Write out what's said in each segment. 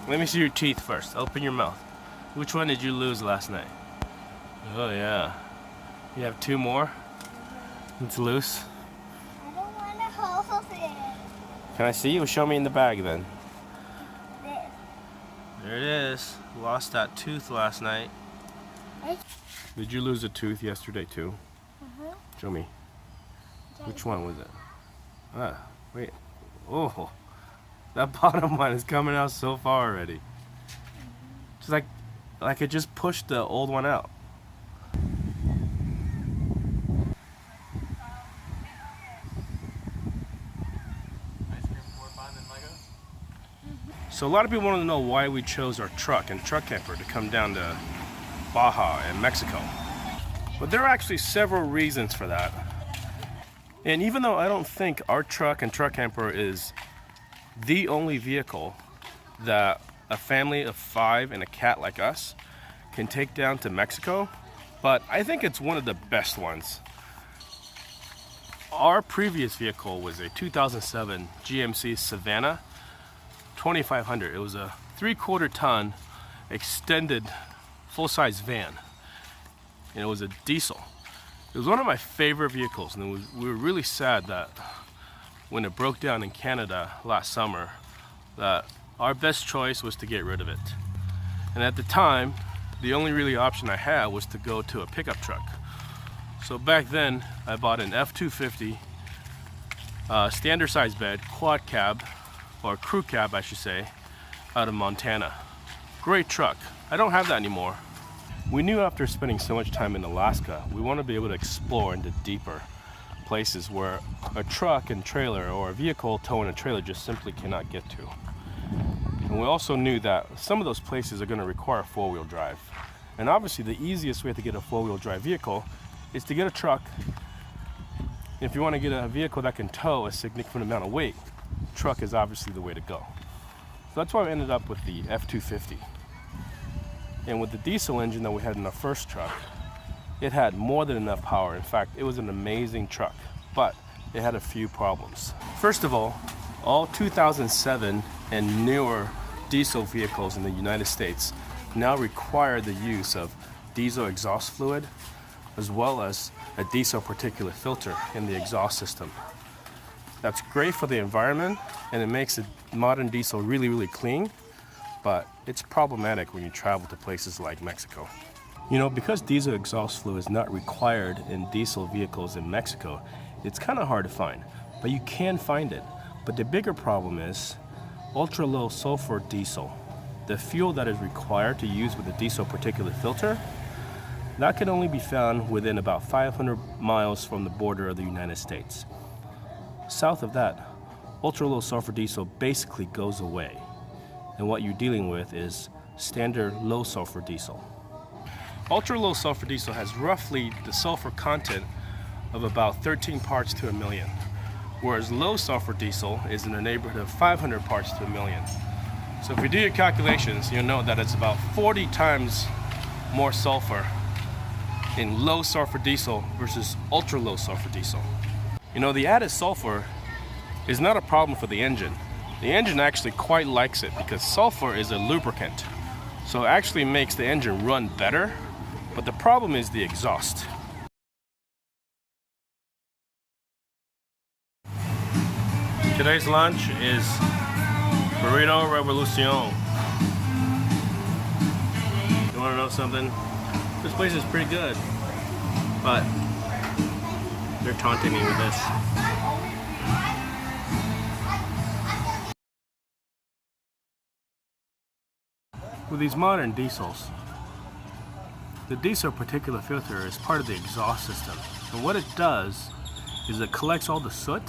Let me see your teeth first. Open your mouth. Which one did you lose last night? Oh yeah. You have two more? It's loose. I don't want to hold it. Can I see you? Show me in the bag then. This. There it is. Lost that tooth last night. Did you lose a tooth yesterday too? Show me. Which one was it? Ah, wait. Oh, that bottom one is coming out so far already. Just like it just pushed the old one out. So a lot of people want to know why we chose our truck and truck camper to come down to Baja in Mexico. But there are actually several reasons for that. And even though I don't think our truck and truck camper is the only vehicle that a family of 5 and a cat like us can take down to Mexico, but I think it's one of the best ones. Our previous vehicle was a 2007 GMC Savannah 2500. It was a 3/4 ton extended full-size van, and it was a diesel. It was one of my favorite vehicles, and we were really sad that when it broke down in Canada last summer, that our best choice was to get rid of it. And at the time, the only really option I had was to go to a pickup truck. So back then, I bought an F-250 standard size bed, quad cab, or crew cab I should say, out of Montana. Great truck. I don't have that anymore. We knew after spending so much time in Alaska, we want to be able to explore into deeper places where a truck and trailer or a vehicle towing a trailer just simply cannot get to. And we also knew that some of those places are going to require four-wheel drive. And obviously the easiest way to get a four-wheel drive vehicle is to get a truck. If you want to get a vehicle that can tow a significant amount of weight, truck is obviously the way to go. So that's why we ended up with the F-250. And with the diesel engine that we had in our first truck, it had more than enough power. In fact, it was an amazing truck, but it had a few problems. First of all 2007 and newer diesel vehicles in the United States now require the use of diesel exhaust fluid as well as a diesel particulate filter in the exhaust system. That's great for the environment and it makes a modern diesel really, really clean, but it's problematic when you travel to places like Mexico. You know, because diesel exhaust fluid is not required in diesel vehicles in Mexico, it's kind of hard to find, but you can find it. But the bigger problem is ultra low sulfur diesel. The fuel that is required to use with a diesel particulate filter, that can only be found within about 500 miles from the border of the United States. South of that, ultra low sulfur diesel basically goes away. And what you're dealing with is standard low sulfur diesel. Ultra low sulfur diesel has roughly the sulfur content of about 13 parts to a million, whereas low sulfur diesel is in the neighborhood of 500 parts to a million. So if you do your calculations, you'll know that it's about 40 times more sulfur in low sulfur diesel versus ultra low sulfur diesel. You know, the added sulfur is not a problem for the engine. The engine actually quite likes it because sulfur is a lubricant. So it actually makes the engine run better, but the problem is the exhaust. Today's lunch is Burrito Revolucion. You wanna know something? This place is pretty good, but they're taunting me with this. With these modern diesels, the diesel particulate filter is part of the exhaust system. And what it does is it collects all the soot,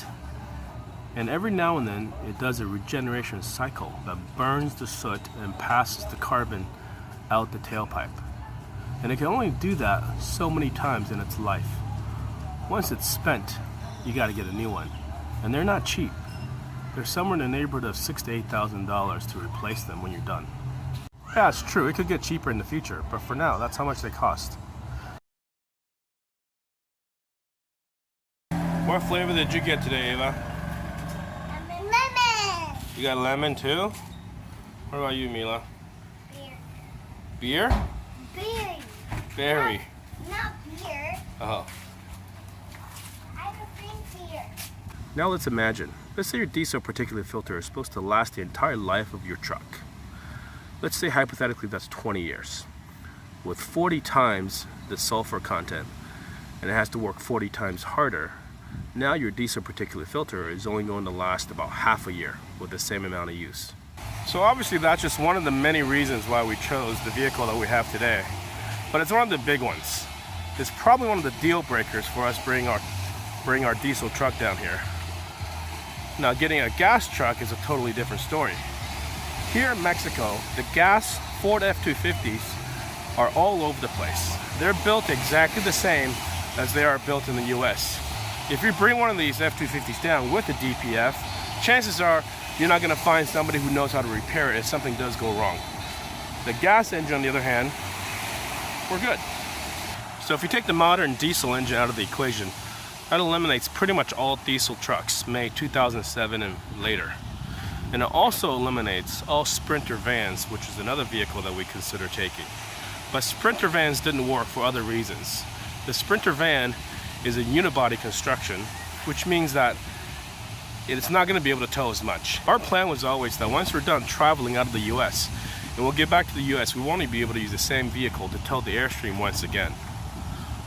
and every now and then it does a regeneration cycle that burns the soot and passes the carbon out the tailpipe. And it can only do that so many times in its life. Once it's spent, you got to get a new one. And they're not cheap. They're somewhere in the neighborhood of $6,000 to $8,000 to replace them when you're done. Yeah, it's true. It could get cheaper in the future, but for now, that's how much they cost. What flavor did you get today, Ava? Lemon. You got lemon too? What about you, Mila? Beer. Beer? Berry. Berry. Not beer. Oh. I don't drink beer. Now let's imagine. Let's say your diesel particulate filter is supposed to last the entire life of your truck. Let's say hypothetically that's 20 years. With 40 times the sulfur content, and it has to work 40 times harder, now your diesel particulate filter is only going to last about half a year with the same amount of use. So obviously that's just one of the many reasons why we chose the vehicle that we have today. But it's one of the big ones. It's probably one of the deal breakers for us bring our diesel truck down here. Now getting a gas truck is a totally different story. Here in Mexico, the gas Ford F-250s are all over the place. They're built exactly the same as they are built in the US. If you bring one of these F-250s down with a DPF, chances are you're not going to find somebody who knows how to repair it if something does go wrong. The gas engine, on the other hand, we're good. So if you take the modern diesel engine out of the equation, that eliminates pretty much all diesel trucks made 2007 and later. And it also eliminates all Sprinter vans, which is another vehicle that we consider taking. But Sprinter vans didn't work for other reasons. The Sprinter van is a unibody construction, which means that it's not going to be able to tow as much. Our plan was always that once we're done traveling out of the US and we'll get back to the US, we won't even be able to use the same vehicle to tow the Airstream once again.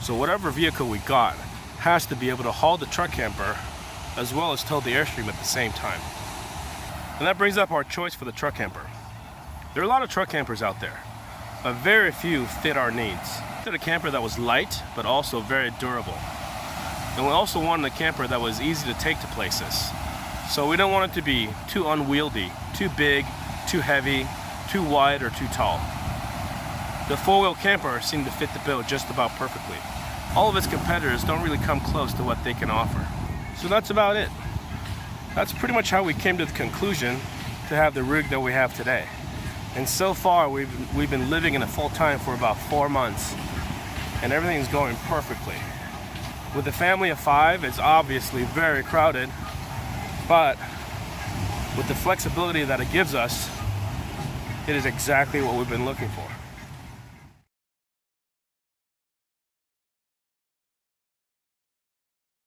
So whatever vehicle we got has to be able to haul the truck camper as well as tow the Airstream at the same time. And that brings up our choice for the truck camper. There are a lot of truck campers out there, but very few fit our needs. We wanted a camper that was light, but also very durable. And we also wanted a camper that was easy to take to places. So we don't want it to be too unwieldy, too big, too heavy, too wide, or too tall. The four-wheel camper seemed to fit the bill just about perfectly. All of its competitors don't really come close to what they can offer. So that's about it. That's pretty much how we came to the conclusion to have the rig that we have today. And so far we've been living in it full time for about 4 months, and everything's going perfectly. With a family of 5, it's obviously very crowded, but with the flexibility that it gives us, it is exactly what we've been looking for.